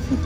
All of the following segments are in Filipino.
Uyok!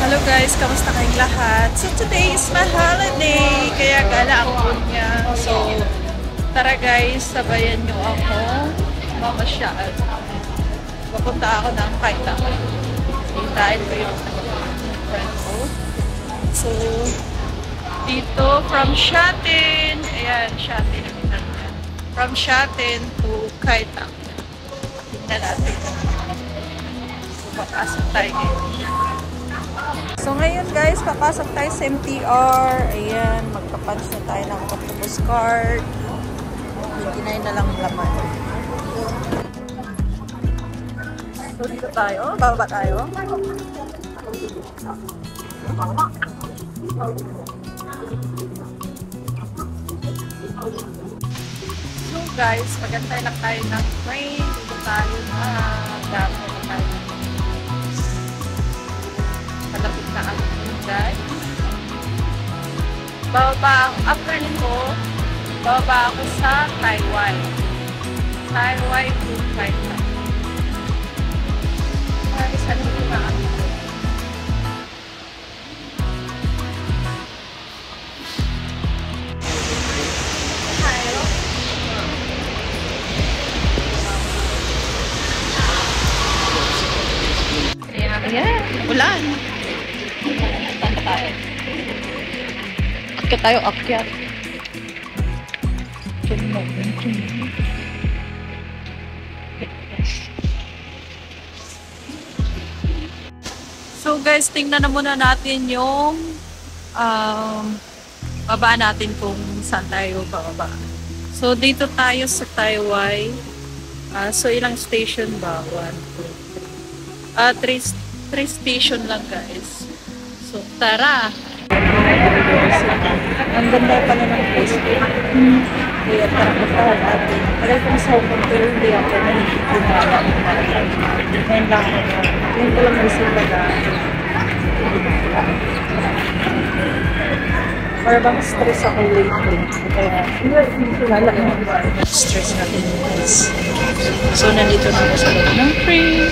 Hello guys, kamusta kayong lahat? So today is my holiday, kaya gala ang food niya. So tara guys, sabayan nyo ako mamasyal. Papunta ako ng Kaitang. Hintayin ko yung friend ko. So dito from Shatin, ayan Shatin, from Shatin to Kaitang. Tingnan natin. So papasok tayo ngayon. So ngayon guys, papasok tayo sa MTR. Ayan, magpapunch na tayo ng octopus card. 29 na lang laman. So dito tayo, bababa tayo. So guys, magantay lang tayo ng train. Dito tayo na dami na tayo. Malapit na ako guys. After nito, bababa ako sa Taiwan. Taiwan to Taiwan. Guys, ano na ako? Ayan, ulan. Akyat tayo, akyat. So guys, tingnan na muna natin yung baba natin kung saan tayo bababa. So dito tayo sa Taiwan. So ilang station ba? 1, 2, 3 station lang guys. So tara! Ang ganda pala ng place ko. Kaya tara puntahan natin. Alam kong sa Hong Kong pero hindi ako nagigumala. Ngayon lang ako. Ngayon ko lang naisip na para bang stress ako lately. Kaya hindi ko lala yung stress natin guys. So nandito na ako sa loob ng train.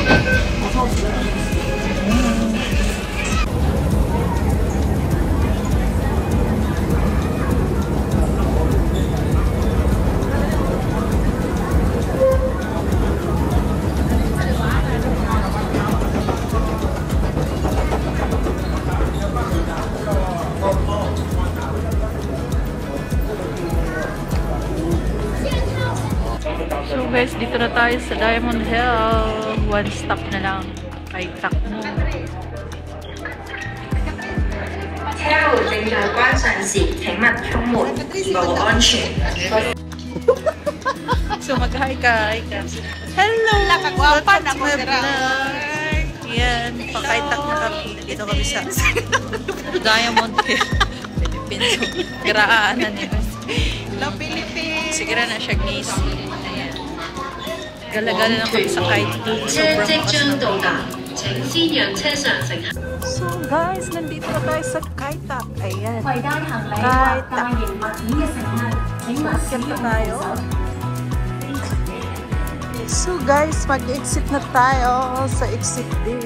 So guys, dito na tayo sa Diamond Hill. One stop na lang kay Takmo. 車門正在關上時，請勿衝門，以保安全。 So mag-hi ka, Hello! Nakagwapa na ko vlog. Yan, pakaitak na kami. Dito kami sa Diamond Hill. Philippines. So, garaanan niya. Hello, Philippines! Sigura na siya ngisi. Ayan. Gala-gala lang kami sa kite. Sobrang makas na. So guys, nandito na tayo sa Kaitak. Ayan. Kaitak. Akyat na tayo. So guys, mag-exit na tayo sa exit day.